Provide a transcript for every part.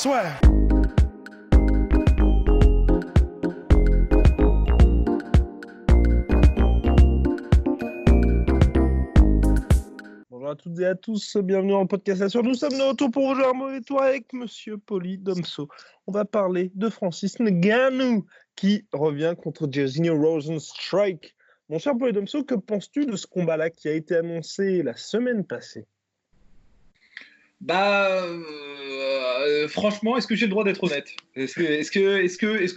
Swear. Bonjour à toutes et à tous, bienvenue dans le podcast Assure. Nous sommes de retour pour jouer un mauvais tour avec Monsieur Polydomso. On va parler de Francis Ngannou qui revient contre Jairzinho Rozenstruik. Mon cher Polydomso, que penses-tu de ce combat-là qui a été annoncé la semaine passée? Franchement, est-ce que j'ai le droit d'être honnête? Est-ce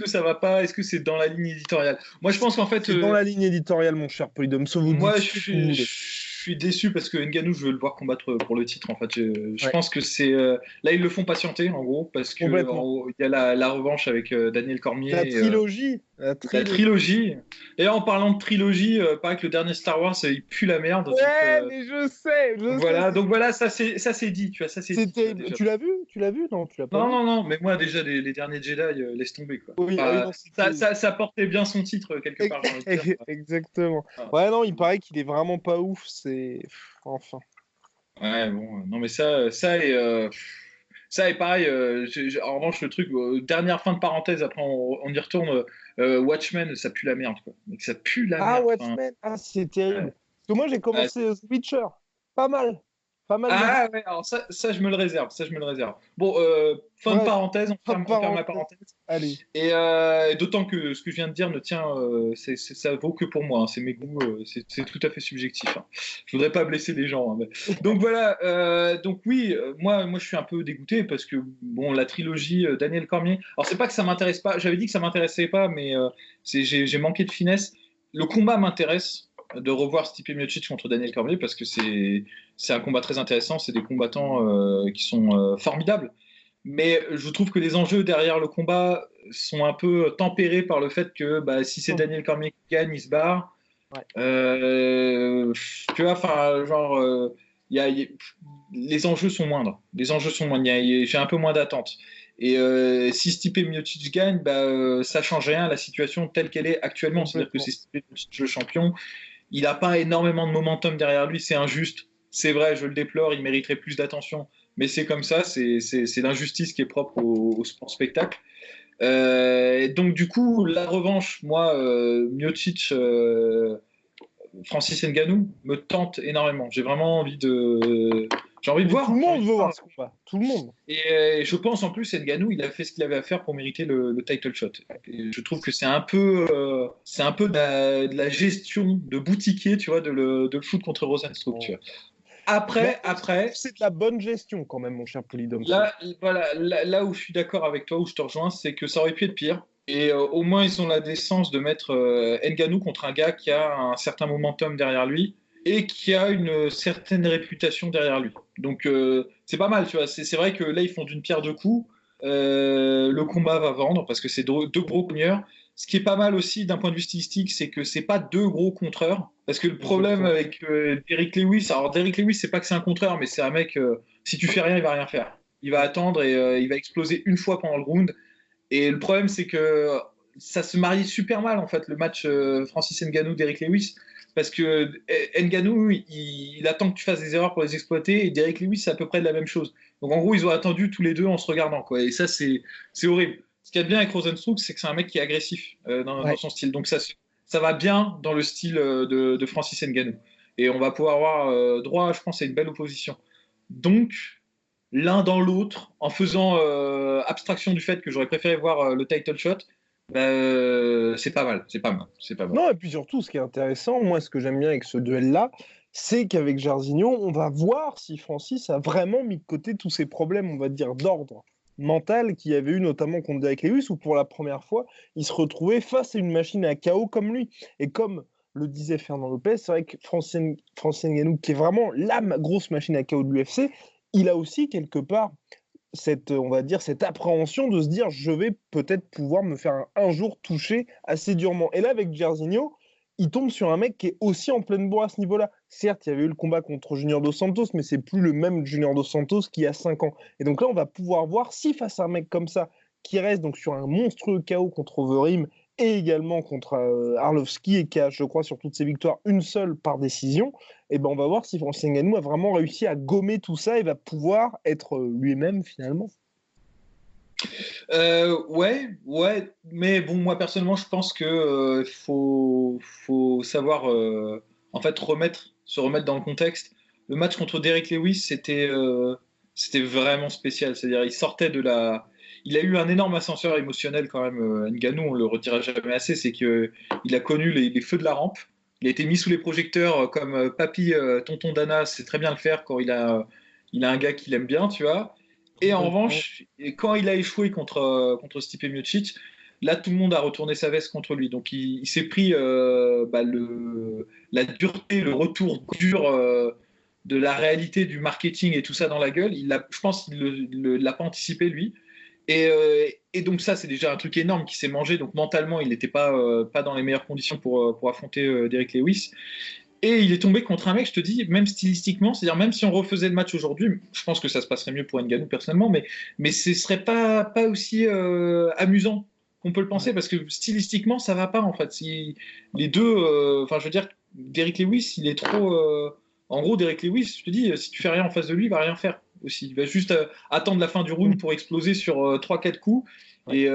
que ça va pas? Est-ce que c'est dans la ligne éditoriale? Moi, je pense qu'en fait, C'est dans la ligne éditoriale, mon cher Polydomso. moi, je suis déçu parce que Ngannou, je veux le voir combattre pour le titre. En fait, je pense que c'est là ils le font patienter en gros parce que il y a la revanche avec Daniel Cormier. La trilogie. La trilogie. Et en parlant de trilogie, pareil que le dernier Star Wars, il pue la merde. Ouais, mais je sais. Donc voilà, ça c'est dit, tu vois, ça c'est dit. Tu l'as vu? Non, tu l'as pas vu. Non, mais moi déjà les derniers Jedi, laisse tomber quoi. Oui, Ça portait bien son titre quelque part. Exactement. Ouais, non, il paraît qu'il est vraiment pas ouf. Enfin. Ouais, bon, non mais ça est pareil. En revanche, le truc, dernière fin de parenthèse, après on y retourne. Watchmen, ça pue la merde, quoi. Ça pue la merde. Watchmen, c'est terrible. Ouais. Parce que moi, j'ai commencé The Witcher. Pas mal. Ah ouais, alors ça, je me le réserve. Bon, fin de parenthèse, on ferme la parenthèse. Allez. Et d'autant que ce que je viens de dire ne tient, ça vaut que pour moi. Hein, c'est mes goûts, c'est tout à fait subjectif. Hein. Je voudrais pas blesser les gens. Hein, mais... Donc voilà. Donc oui, moi, je suis un peu dégoûté parce que bon, la trilogie Daniel Cormier. Alors c'est pas que ça m'intéresse pas. J'avais dit que ça m'intéressait pas, mais j'ai manqué de finesse. Le combat m'intéresse. De revoir Stipe Miocic contre Daniel Cormier parce que c'est un combat très intéressant, c'est des combattants qui sont formidables, mais je trouve que les enjeux derrière le combat sont un peu tempérés par le fait que si c'est Daniel Cormier qui gagne, il se barre. Ouais. Tu vois, enfin, genre, les enjeux sont moindres. J'ai un peu moins d'attente. Et si Stipe Miocic gagne, ça change rien à la situation telle qu'elle est actuellement. C'est-à-dire que c'est Stipe Miocic le champion. Il n'a pas énormément de momentum derrière lui, c'est injuste. C'est vrai, je le déplore, il mériterait plus d'attention. Mais c'est comme ça, c'est l'injustice qui est propre au sport spectacle. Donc du coup, la revanche, moi, Miocic, Francis Ngannou, me tente énormément. J'ai vraiment envie de voir. Tout le monde veut voir ce combat. Tout le monde. Et je pense en plus, Ngannou, il a fait ce qu'il avait à faire pour mériter le title shot. Et je trouve que c'est un peu de la gestion de boutiquier, tu vois, de le foot contre Rozenstruik. Tu vois. Après, c'est de la bonne gestion quand même, mon cher Polydome. Là où je suis d'accord avec toi, où je te rejoins, c'est que ça aurait pu être pire. Et au moins, ils ont la décence de mettre Ngannou contre un gars qui a un certain momentum derrière lui et qui a une certaine réputation derrière lui. Donc, c'est pas mal, tu vois. C'est vrai que là, ils font d'une pierre deux coups. Le combat va vendre parce que c'est deux gros cogneurs. Ce qui est pas mal aussi d'un point de vue stylistique, c'est que c'est pas deux gros contreurs. Parce que le problème avec Derrick Lewis, alors Derrick Lewis, c'est pas que c'est un contreur, mais c'est un mec, si tu fais rien, il va rien faire. Il va attendre et il va exploser une fois pendant le round. Et le problème, c'est que ça se marie super mal, en fait, le match Francis Ngannou, Derrick Lewis. Parce que Ngannou, il attend que tu fasses des erreurs pour les exploiter, et Derrick Lewis, c'est à peu près de la même chose. Donc en gros, ils ont attendu tous les deux en se regardant, quoi. Et ça, c'est horrible. Ce qu'il y a de bien avec Rozenstruik, c'est que c'est un mec qui est agressif dans son style. Donc ça va bien dans le style de Francis Ngannou. Et on va pouvoir avoir droit, je pense, à une belle opposition. Donc, l'un dans l'autre, en faisant abstraction du fait que j'aurais préféré voir le title shot, c'est pas mal. Non, et puis surtout, ce qui est intéressant, moi, ce que j'aime bien avec ce duel-là, c'est qu'avec Jairzinho, on va voir si Francis a vraiment mis de côté tous ces problèmes, on va dire, d'ordre mental qu'il y avait eu notamment contre Derrick Lewis, où pour la première fois, il se retrouvait face à une machine à KO comme lui. Et comme le disait Fernand Lopez, c'est vrai que Francis Ngannou, qui est vraiment la grosse machine à KO de l'UFC, il a aussi quelque part cette appréhension de se dire je vais peut-être pouvoir me faire un jour toucher assez durement. Et là, avec Jairzinho, il tombe sur un mec qui est aussi en pleine bourre à ce niveau-là. Certes, il y avait eu le combat contre Junior Dos Santos, mais c'est plus le même Junior Dos Santos qu'il y a 5 ans. Et donc là, on va pouvoir voir si face à un mec comme ça, qui reste donc sur un monstrueux KO contre Overeem et également contre Arlovski, et qui a, je crois, sur toutes ses victoires, une seule par décision, et ben on va voir si Francis Ngannou a vraiment réussi à gommer tout ça et va pouvoir être lui-même finalement. Ouais, mais bon, moi personnellement, je pense que faut savoir en fait se remettre dans le contexte. Le match contre Derrick Lewis, c'était vraiment spécial. C'est-à-dire, il a eu un énorme ascenseur émotionnel quand même. Ngannou, on le redira jamais assez, c'est que il a connu les feux de la rampe. Il a été mis sous les projecteurs comme Papy, Tonton Dana, sait très bien le faire quand il a un gars qu'il aime bien, tu vois. Et en Complètement. revanche, quand il a échoué contre Stipe Miocic, là, tout le monde a retourné sa veste contre lui. Donc, il s'est pris la dureté, le retour dur de la réalité du marketing et tout ça dans la gueule. Je pense qu'il ne l'a pas anticipé, lui. Et donc, ça, c'est déjà un truc énorme qui s'est mangé. Donc, mentalement, il n'était pas dans les meilleures conditions pour affronter Derrick Lewis. Et il est tombé contre un mec, je te dis, même stylistiquement, c'est-à-dire même si on refaisait le match aujourd'hui, je pense que ça se passerait mieux pour Ngannou personnellement, mais ce serait pas aussi amusant qu'on peut le penser, Ouais. parce que stylistiquement, ça va pas en fait. Si les deux, enfin je veux dire, Derrick Lewis, il est trop. En gros, Derrick Lewis, je te dis, si tu fais rien en face de lui, il va rien faire aussi. Il va juste attendre la fin du round pour exploser sur 3-4 coups, Ouais.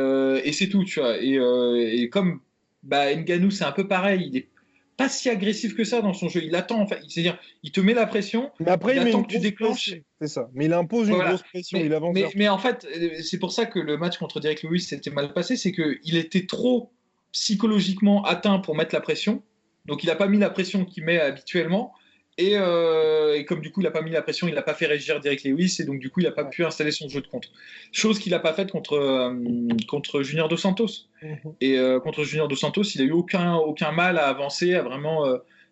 et c'est tout, tu vois. Et comme Ngannou, c'est un peu pareil, il est pas si agressif que ça dans son jeu. Il attend, en fait. C'est-à-dire, il te met la pression, Mais après, il il met attend une que tu grosse déclenches. pression, c'est ça. Mais il impose une Voilà. grosse pression, il Mais, avance mais, vers mais toi. en fait, c'est pour ça que le match contre Derek Lewis s'était mal passé, c'est qu'il était trop psychologiquement atteint pour mettre la pression. Donc, il n'a pas mis la pression qu'il met habituellement. Et comme du coup, il n'a pas mis la pression, il n'a pas fait réagir Derek Lewis. Et donc, du coup, il n'a pas Ouais. pu installer son jeu de contre. Chose qu'il n'a pas faite contre Junior Dos Santos. Mhm. Et contre Junior Dos Santos, il a eu aucun mal à avancer, à vraiment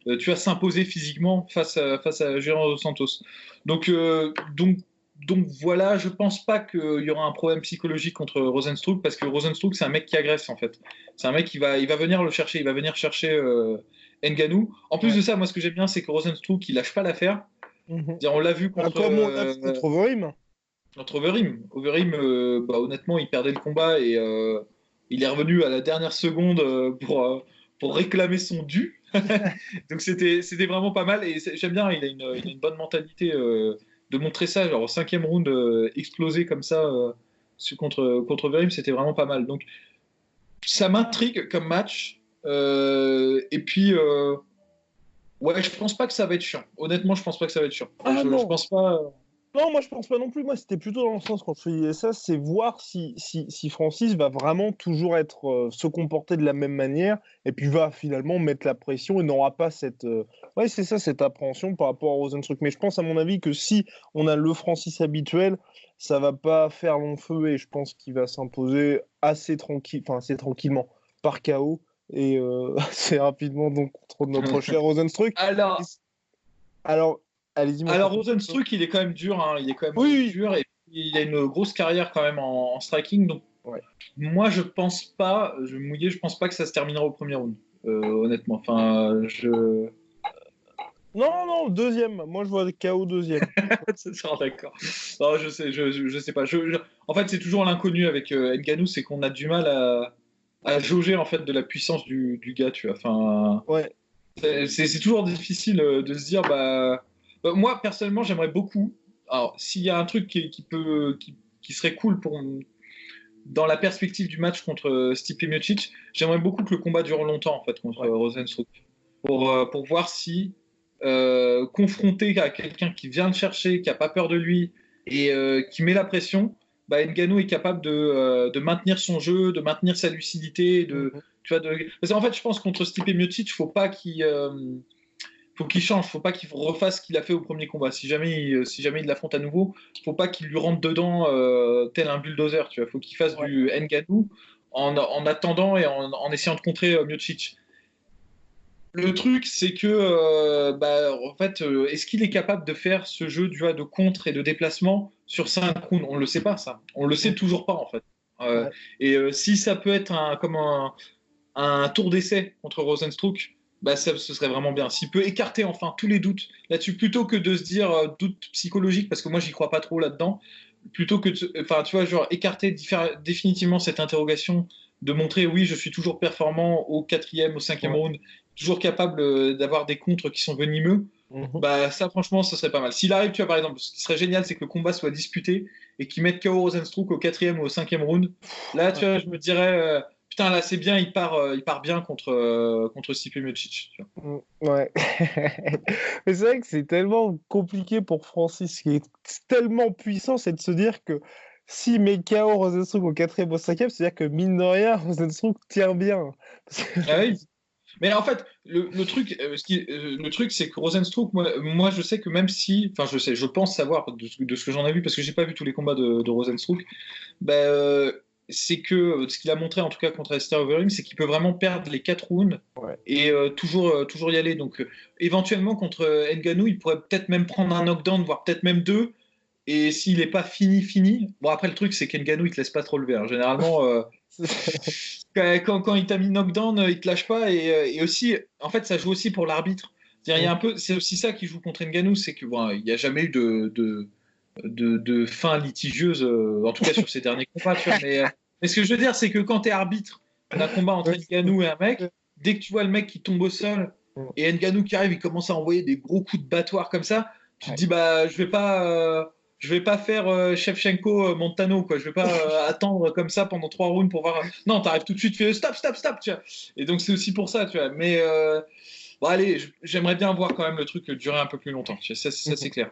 tu vois, s'imposer physiquement face à Junior Dos Santos. Donc, euh, donc, donc voilà, je pense pas qu'il y aura un problème psychologique contre Rosenstruck parce que Rosenstruck, c'est un mec qui agresse en fait. C'est un mec il va venir le chercher, il va venir chercher Ngannou. En plus Ouais. de ça, moi ce que j'aime bien, c'est que Rosenstruck, il lâche pas l'affaire. Mhm. On l'a vu Bah, contre, comme on l'a vu contre Overeem. Overeem. Overeem, honnêtement, il perdait le combat et il est revenu à la dernière seconde pour réclamer son dû. Donc c'était vraiment pas mal et j'aime bien, il a une bonne mentalité de montrer ça, genre au cinquième round explosé comme ça contre Overeem, c'était vraiment pas mal. Donc ça m'intrigue comme match. Et puis, ouais, je pense pas que ça va être chiant. Honnêtement, je pense pas que ça va être chiant. Ah Je non, pense pas. non, moi je pense pas non plus. Moi c'était plutôt dans le sens quand je disais ça, c'est voir si Francis va vraiment toujours être se comporter de la même manière et puis va finalement mettre la pression et n'aura pas cette ouais c'est ça cette appréhension par rapport à Rosenstruck. Mais je pense à mon avis que si on a le Francis habituel, ça va pas faire long feu et je pense qu'il va s'imposer assez tranquille, enfin assez tranquillement par KO et assez rapidement donc contre notre cher Rosenstruck. Et Alors, alors allez-y mon cher. Alors Rosenstruck, il est quand même dur, hein, il est quand même Oui, oui. dur et puis il a une grosse carrière quand même en striking. Donc Ouais. moi je pense pas, je vais me mouiller, je pense pas que ça se terminera au premier round, honnêtement. Enfin, Non, non, deuxième. Moi, je vois KO deuxième. c'est ça, d'accord. Non, je sais pas. En fait, c'est toujours l'inconnu avec Ngannou, c'est qu'on a du mal à jauger en fait de la puissance du gars, tu vois. Enfin, Ouais. c'est toujours difficile de se dire, moi personnellement, j'aimerais beaucoup. Alors, s'il y a un truc qui serait cool dans la perspective du match contre Stipe Miocic, j'aimerais beaucoup que le combat dure longtemps en fait contre Ouais. Rosenstruck pour voir si confronté à quelqu'un qui vient le chercher, qui a pas peur de lui et qui met la pression, Ngannou est capable de maintenir son jeu, de maintenir sa lucidité, Mhm. tu vois, parce qu'en fait, je pense contre Stipe Miocic, faut qu'il change, faut pas qu'il refasse ce qu'il a fait au premier combat. Si jamais il l'affronte à nouveau, faut pas qu'il lui rentre dedans tel un bulldozer, tu vois. Faut qu'il fasse Ouais. du Ngannou en attendant et en essayant de contrer Miocic. Le truc, c'est que, en fait, est-ce qu'il est capable de faire ce jeu de contre et de déplacement sur 5 rounds? On ne le sait pas, ça. On le sait Mhm. toujours pas, en fait. Euh, Ouais. et si ça peut être comme un tour d'essai contre Rosenstruck, ce serait vraiment bien. S'il peut écarter enfin tous les doutes là-dessus, plutôt que de se dire doute psychologique, parce que moi, j'y crois pas trop là-dedans, plutôt que enfin, tu vois, genre écarter définitivement cette interrogation, de montrer oui, je suis toujours performant au quatrième, au cinquième Ouais. round, toujours capable d'avoir des contres qui sont venimeux. Mhm. Bah ça franchement ça serait pas mal. S'il arrive, tu vois par exemple, ce qui serait génial c'est que le combat soit disputé et qu'ils mettent KO Rozenstruik au quatrième ou au cinquième round. Là tu vois je me dirais putain là c'est bien il part bien contre Stipe Miocic. Tu vois. Ouais. Mais c'est vrai que c'est tellement compliqué pour Francis, ce qui est tellement puissant, c'est de se dire que si met KO Rozenstruik au quatrième ou au cinquième, c'est-à-dire que mine de rien, Rozenstruik tient bien. Ah oui. Mais en fait le truc le truc c'est que Rozenstruik moi je sais que même si enfin je sais je pense savoir de ce que j'en ai vu parce que j'ai pas vu tous les combats de Rozenstruik. Bah, c'est que ce qu'il a montré en tout cas contre Alistair Overeem, c'est qu'il peut vraiment perdre les 4 rounds Ouais. et toujours y aller. Donc éventuellement contre Ngannou, il pourrait peut-être même prendre un knockdown, voire peut-être même deux. Et s'il n'est pas fini. Bon, après, le truc, c'est qu'Ngannou, il te laisse pas trop lever. Hein. Généralement, quand il t'a mis knockdown, il te lâche pas. Et aussi, en fait, ça joue aussi pour l'arbitre. C'est-à-dire, il y a un peu, c'est aussi ça qui joue contre Ngannou, c'est que bon, il n'y a jamais eu de fin litigieuse, en tout cas sur ces derniers combats. Tu vois, mais ce que je veux dire, c'est que quand tu es arbitre d'un combat entre Ouais, Ngannou et un mec, dès que tu vois le mec qui tombe au sol et Ngannou qui arrive, il commence à envoyer des gros coups de battoir comme ça, tu te ouais. dis, bah, je vais pas faire Shevchenko Montano, quoi. Je vais pas attendre comme ça pendant 3 rounds pour voir. Non, t'arrives tout de suite, fais stop, tu vois. Et donc c'est aussi pour ça, tu vois. Mais bon, allez, j'aimerais bien voir quand même le truc durer un peu plus longtemps. Tu vois. Ça c'est clair.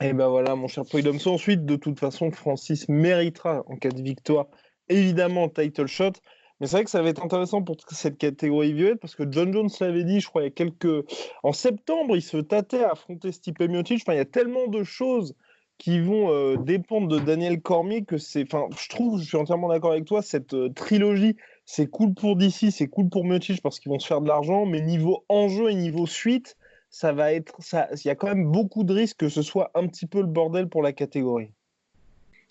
Et ben voilà, mon cher Poidomso. Ensuite, de toute façon, Francis méritera, en cas de victoire, évidemment, title shot. Mais c'est vrai que ça va être intéressant pour cette catégorie violette parce que John Jones l'avait dit, je crois, il y a quelques. En septembre, il se tâtait à affronter Stipe Miocic. Enfin, il y a tellement de choses qui vont dépendre de Daniel Cormier que c'est. Enfin, je trouve, je suis entièrement d'accord avec toi, cette trilogie, c'est cool pour DC, c'est cool pour Miocic parce qu'ils vont se faire de l'argent, mais niveau enjeu et niveau suite ça va être ça. Il y a quand même beaucoup de risques que ce soit un petit peu le bordel pour la catégorie.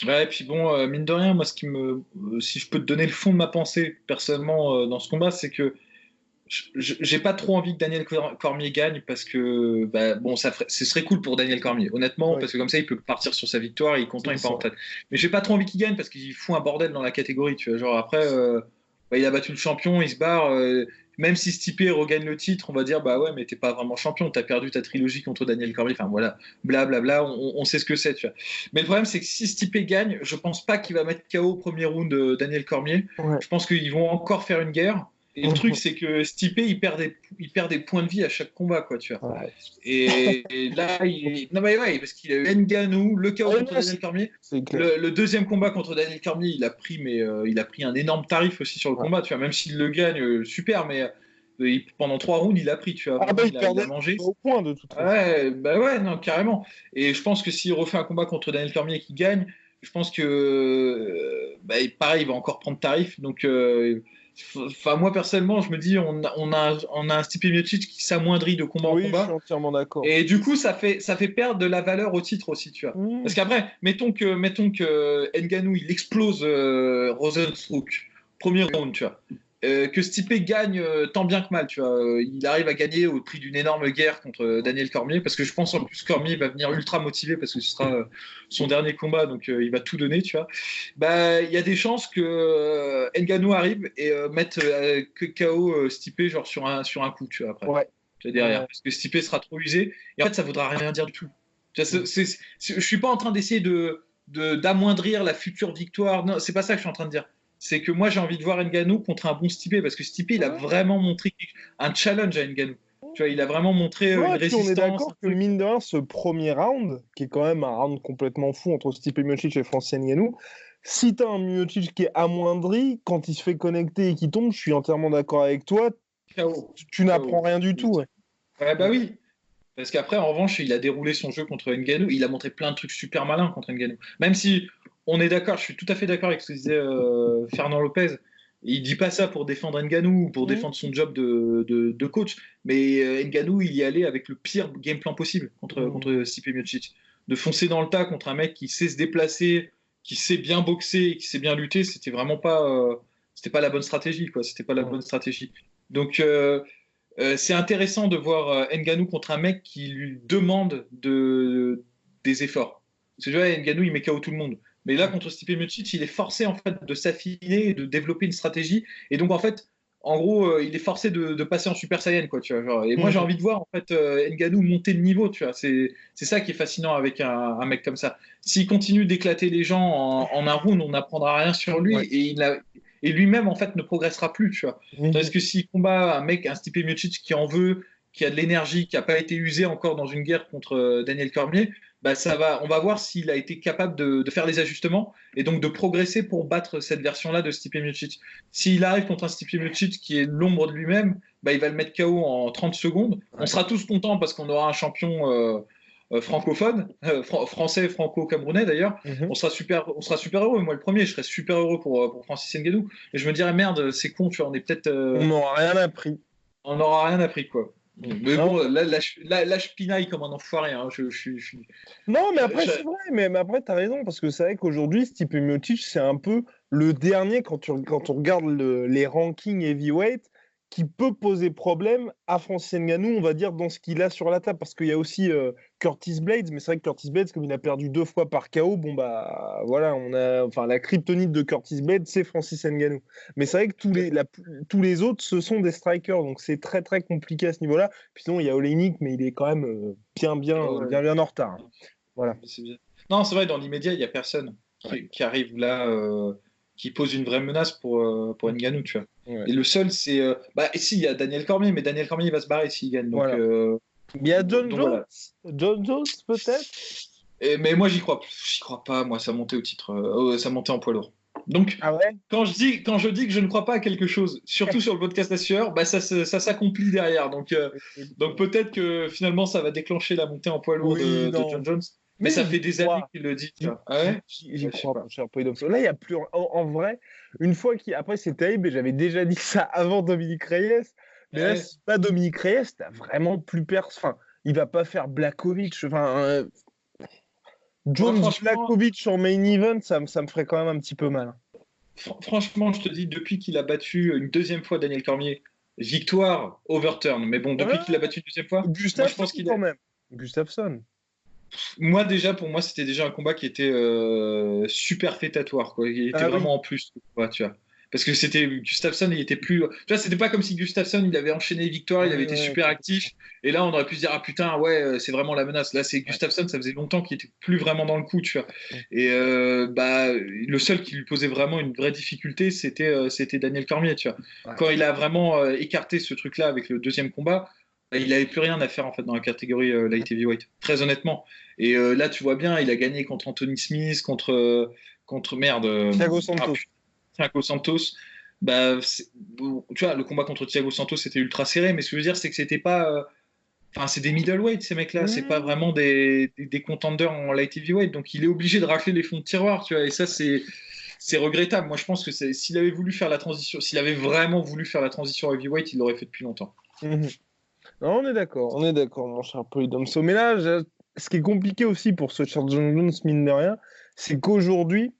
Ouais, et puis bon, mine de rien, moi, si je peux te donner le fond de ma pensée personnellement dans ce combat, c'est que j'ai pas trop envie que Daniel Cormier gagne parce que bah, bon, ce serait cool pour Daniel Cormier, honnêtement, Oui, parce que comme ça, il peut partir sur sa victoire, il est content, c'est il part en ça. retraite. Mais j'ai pas trop envie qu'il gagne parce qu'il fout un bordel dans la catégorie, tu vois. Genre après, bah, il a battu le champion, il se barre. Même si Stipe regagne le titre, on va dire bah ouais, mais t'es pas vraiment champion, t'as perdu ta trilogie contre Daniel Cormier. Enfin voilà, blablabla, on sait ce que c'est, tu vois. Mais le problème, c'est que si Stipe gagne, je pense pas qu'il va mettre KO au premier round de Daniel Cormier. Ouais. Je pense qu'ils vont encore faire une guerre. Et le truc, Mhm. c'est que Stipe, il perd des points de vie à chaque combat, quoi, tu vois. Ouais. Et là, non, mais ouais, parce qu'il a eu Ngannou, le KO Ouais, contre non, Daniel Cormier. c'est clair. Le deuxième combat contre Daniel Cormier, il a pris un énorme tarif aussi sur le Ouais. combat, tu vois. Même s'il le gagne, super, mais pendant 3 rounds, il a pris, tu vois. Ah Vraiment, bah il il a perdait mangé. au point de toute façon. Ouais, bah ouais, non, carrément. Et je pense que s'il refait un combat contre Daniel Cormier et qu'il gagne, je pense que, bah, pareil, il va encore prendre tarif. Donc, enfin, moi personnellement, je me dis, on a un Stipe Miocic qui s'amoindrit de combat en Oui, je suis combat. entièrement d'accord. Et du coup, ça fait perdre de la valeur au titre aussi, tu vois. Parce Mhm. qu'après, mettons que Ngannou, il explose Rozenstruik, premier round, tu vois. Que Stipe gagne tant bien que mal, tu vois. Il arrive à gagner au prix d'une énorme guerre contre Daniel Cormier, parce que je pense en plus Cormier va venir ultra motivé parce que ce sera son dernier combat, donc il va tout donner, tu vois. Bah, il y a des chances que Ngannou arrive et mette que KO Stipe genre sur un coup, tu vois, après Ouais. tu vois, derrière, Ouais. parce que Stipe sera trop usé. Et en fait, ça voudra rien dire du tout. Tu vois, Mhm. je suis pas en train d'essayer d'amoindrir la future victoire. Non, c'est pas ça que je suis en train de dire. C'est que moi, j'ai envie de voir Ngannou contre un bon Stipe, parce que Stipe, il a Ouais. vraiment montré un challenge à Ngannou. Tu vois, il a vraiment montré une Ouais, puis on est résistance, un d'accord que truc. mine de rien, ce premier round, qui est quand même un round complètement fou entre Stipe Miocic et Francis Ngannou, si t'as un Miocic qui est amoindri, quand il se fait connecter et qu'il tombe, je suis entièrement d'accord avec toi, KO. tu n'apprends KO. rien du tout. Ouais. Ouais, bah oui. Parce qu'après, en revanche, il a déroulé son jeu contre Ngannou. Il a montré plein de trucs super malins contre Ngannou. Même si on est d'accord, je suis tout à fait d'accord avec ce que disait Fernand Lopez. Il dit pas ça pour défendre Ngannou ou pour Mhm. défendre son job de coach. Mais Ngannou, il y allait avec le pire game plan possible Mhm. contre Stipe Miocic. De foncer dans le tas contre un mec qui sait se déplacer, qui sait bien boxer, et qui sait bien lutter, c'était pas la bonne stratégie, quoi. C'était pas la Mhm. bonne stratégie. Donc, c'est intéressant de voir Ngannou contre un mec qui lui demande des efforts. Parce que tu vois, Ngannou, il met KO tout le monde. Mais là, contre Stipe Miocic, il est forcé en fait de s'affiner et de développer une stratégie. Et donc, en fait, en gros, il est forcé de passer en Super Saiyan, quoi, tu vois. Genre. Et moi, j'ai envie de voir, en fait, Ngannou monter de niveau, tu vois. C'est ça qui est fascinant avec un mec comme ça. S'il continue d'éclater les gens en un round, on n'apprendra rien sur lui Ouais. et lui-même, en fait, ne progressera plus, tu vois. Tandis Mhm. que s'il combat un mec, un Stipe Miocic qui en veut, qui a de l'énergie, qui n'a pas été usé encore dans une guerre contre Daniel Cormier, bah, on va voir s'il a été capable de faire les ajustements et donc de progresser pour battre cette version-là de Stipe Miocic. S'il arrive contre un Stipe Miocic qui est l'ombre de lui-même, bah, il va le mettre KO en 30 secondes. On Ouais. sera tous contents parce qu'on aura un champion francophone, français, franco-camerounais d'ailleurs. Mhm. On sera super heureux. Moi, le premier, je serais super heureux pour Francis Ngannou. Et je me dirais, merde, c'est con, tu vois, On n'aura rien appris. on n'aura rien appris, quoi. Mais Non, bon, là, je pinaille comme un enfoiré. Hein. non, mais après, Je- c'est vrai, mais après, t'as raison, parce que c'est vrai qu'aujourd'hui, Stipe Miocic, c'est un peu le dernier, quand on regarde les rankings heavyweight, qui peut poser problème à Francis Ngannou, on va dire, dans ce qu'il a sur la table, parce qu'il y a aussi Curtis Blades, mais c'est vrai que Curtis Blades, comme il a perdu 2 fois par KO, bon, bah, voilà, enfin, la kryptonite de Curtis Blades, c'est Francis Ngannou. Mais c'est vrai que tous les autres, ce sont des strikers, donc c'est très, très compliqué à ce niveau-là. Puis sinon, il y a Oleinik, mais il est quand même Ouais, bien en retard. Voilà. c'est bien. Non, c'est vrai, dans l'immédiat, il n'y a personne Ouais. qui arrive là, qui pose une vraie menace pour Ngannou, tu vois. Ouais. Et le seul, c'est. Bah, et si, il y a Daniel Cormier, mais Daniel Cormier, il va se barrer s'il gagne. Voilà. Il y a John Donc Jones. voilà. John Jones, peut-être? Mais moi, j'y crois pas, moi, ça montait au titre, ça montait en poids lourd. Donc, Ah ouais? quand je dis que je ne crois pas à quelque chose, surtout sur le podcast La Sueur, bah, ça s'accomplit derrière. Donc peut-être que finalement, ça va déclencher la montée en poids lourd Oui, de John non. Jones. Mais Mais ça j'y fait des années crois. qu'il le dit, tu J'y vois. Ah ouais? j'y Ouais, je sais crois, pas. mon cher Polydomso. Là, il y a plus. En vrai, une fois qu'il. Après, c'est terrible, et j'avais déjà dit ça avant Dominique Reyes. Mais là, Ouais. si pas Dominique Reyes, t'as vraiment plus personne. Enfin, il va pas faire Blakovic. Enfin, Moi, Jones franchement, Blakovic en main event, ça me ferait quand même un petit peu mal. franchement, je te dis, depuis qu'il a battu une deuxième fois Daniel Cormier, victoire, overturn. Mais bon, depuis qu'il a Ah, battu une deuxième fois, moi, je Gustafsson pense qu'il a. quand même. Gustafsson. Moi, déjà, pour moi, c'était déjà un combat qui était superfétatoire, quoi. Il était Ah oui. vraiment en plus, quoi, tu vois. Parce que c'était Gustafsson, il était plus. Tu vois, c'était pas comme si Gustafsson, il avait enchaîné les victoires, il avait Ouais, été ouais, super complètement. actif. Et là, on aurait pu se dire, ah putain, ouais, c'est vraiment la menace. Là, c'est Ouais. Gustafsson, ça faisait longtemps qu'il était plus vraiment dans le coup, tu vois. Mm. Et bah, le seul qui lui posait vraiment une vraie difficulté, c'était Daniel Cormier, tu vois. Ouais. Quand il a vraiment écarté ce truc-là avec le deuxième combat, bah, il n'avait plus rien à faire en fait dans la catégorie light heavyweight, très honnêtement. Et là, tu vois bien, il a gagné contre Anthony Smith, contre merde, Thiago ah, Santos. putain, Thiago Santos. Bah, bon, tu vois, le combat contre Thiago Santos c'était ultra serré, mais ce que je veux dire, c'est que c'était pas. Enfin, c'est des middleweight ces mecs-là, c'est pas Mm. vraiment des contenders en light heavyweight, donc il est obligé de racler les fonds de tiroir, tu vois, et ça, c'est regrettable. Moi, je pense que s'il avait voulu faire la transition, s'il avait vraiment voulu faire la transition heavyweight, il l'aurait fait depuis longtemps. Mhm. Non, on est d'accord, mon cher Polydomso. Mais là, ce qui est compliqué aussi pour ce Charles John Jones, mine de rien, c'est qu'aujourd'hui,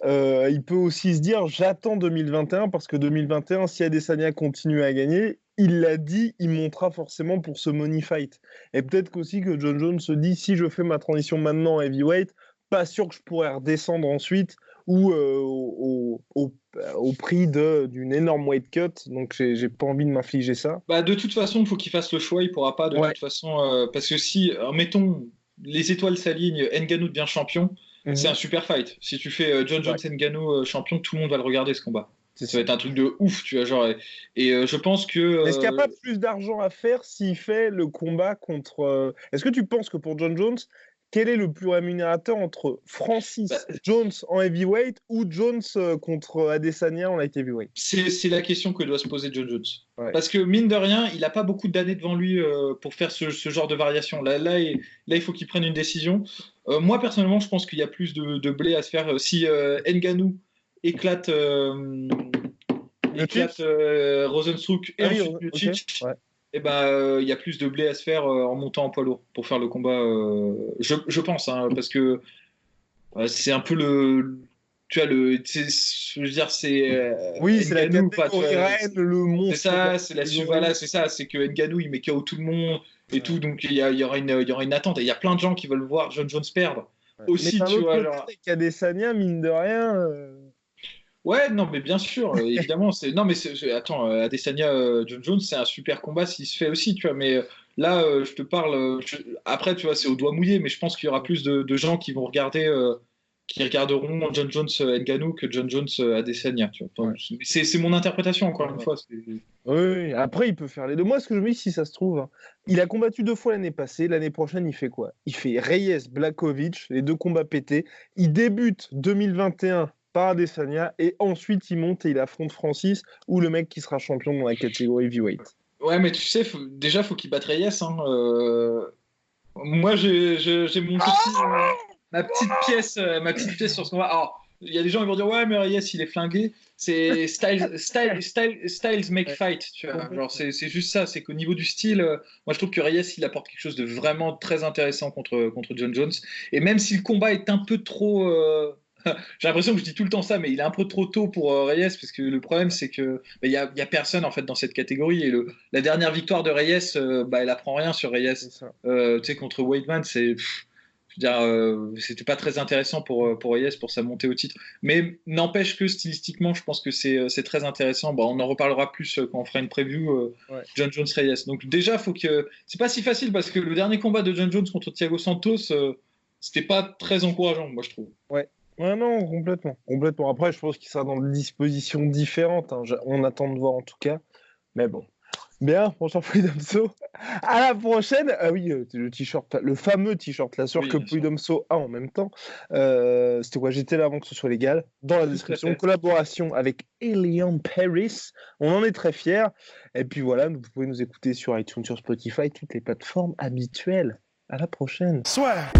il peut aussi se dire, j'attends 2021 parce que 2021, si Adesanya continue à gagner, il l'a dit, il montera forcément pour ce money fight. Et peut-être qu'aussi que John Jones se dit, si je fais ma transition maintenant en heavyweight, pas sûr que je pourrais redescendre ensuite ou au prix d'une énorme weight cut. Donc, j'ai pas envie de m'infliger ça. Bah, de toute façon, il faut qu'il fasse le choix. Il pourra pas, de Ouais. toute façon. Parce que si, mettons, les étoiles s'alignent, Ngannou devient champion, c'est un Mhm. super fight. Si tu fais John Jones Ouais, Ngannou champion, tout le monde va le regarder ce combat. c'est Ça va ça. être un truc de ouf, tu vois. Genre, et je pense que. Mais est-ce qu'il n'y a pas plus d'argent à faire s'il fait le combat contre. Est-ce que tu penses que pour John Jones, quel est le plus rémunérateur entre Bah, Francis Jones en heavyweight ou Jones contre Adesanya en light heavyweight? c'est la question que doit se poser John Jones. Ouais. Parce que mine de rien, il n'a pas beaucoup d'années devant lui pour faire ce genre de variation. Là, il faut qu'il prenne une décision. Moi, personnellement, je pense qu'il y a plus de blé à se faire. Si Ngannou éclate, éclate Miocic? Rozenstruik et Ah oui, ensuite ok. Miocic, Ouais. et ben, il y a plus de blé à se faire en montant en poids lourd pour faire le combat. Je pense, hein, parce que c'est un peu le. Tu vois, je veux dire, c'est Oui, c'est la Ngannou, enfin, tu catégorie vois, reine, le c'est monstre de la ça, c'est la catégorie. voilà, c'est ça, c'est que Ngannou il met KO tout le monde et Ouais. tout, donc il y aura il y aura une attente et il y a plein de gens qui veulent voir John Jones perdre Ouais. Mais aussi, d'un tu autre vois, côté, genre. avec Adesanya, mine de rien. Ouais, non, mais bien sûr, évidemment. Non, mais attends, Adesanya, John Jones, c'est un super combat s'il se fait aussi, tu vois. Mais là, je te parle. Après, tu vois, c'est au doigt mouillé, mais je pense qu'il y aura plus de gens qui vont regarder, qui regarderont John Jones Ngannou que John Jones Adesanya, tu vois. Ouais. Enfin, c'est mon interprétation, encore une Ouais. fois. Oui, oui. Après, il peut faire les deux. Moi, ce que je me dis, si ça se trouve, hein, il a combattu 2 fois l'année passée. L'année prochaine, il fait quoi? Il fait Reyes, Blakovic, les 2 combats pétés. Il débute 2021 par Adesanya et ensuite il monte et il affronte Francis ou le mec qui sera champion dans la catégorie heavyweight. Ouais, mais tu sais, déjà, faut qu'il batte Reyes. Hein. Moi, j'ai mon petit, ma petite pièce sur ce combat. Alors, il y a des gens qui vont dire, ouais, mais Reyes, il est flingué. C'est styles make Ouais, fight, tu vois. Genre, complètement. c'est juste ça. C'est qu'au niveau du style, moi, je trouve que Reyes, il apporte quelque chose de vraiment très intéressant contre John Jones. Et même si le combat est un peu trop, j'ai l'impression que je dis tout le temps ça, mais il est un peu trop tôt pour Reyes, parce que le problème, c'est que y a personne en fait dans cette catégorie. Et la dernière victoire de Reyes, elle apprend rien sur Reyes. C'est ça. Tu sais, contre Weidman, je veux dire, c'était pas très intéressant pour Reyes pour sa montée au titre. Mais n'empêche que stylistiquement, je pense que c'est très intéressant. Bon, on en reparlera plus quand on fera une preview Ouais. John Jones Reyes. Donc déjà, faut que c'est pas si facile parce que le dernier combat de John Jones contre Thiago Santos, c'était pas très encourageant, moi je trouve. Ouais. Ouais, non, complètement. Complètement. Après, je pense qu'il sera dans des dispositions différentes, hein. On attend de voir en tout cas. Mais bon. Bien, mon cher Damso. À la prochaine. Ah oui, le t-shirt, le fameux t-shirt, la sueur Oui, que bien sûr. Damso a en même temps. C'était quoi? J'étais là avant que ce soit légal. Dans la Tout à description, fait. collaboration avec Elian Paris. On en est très fiers. Et puis voilà, vous pouvez nous écouter sur iTunes, sur Spotify, toutes les plateformes habituelles. À la prochaine. Swear.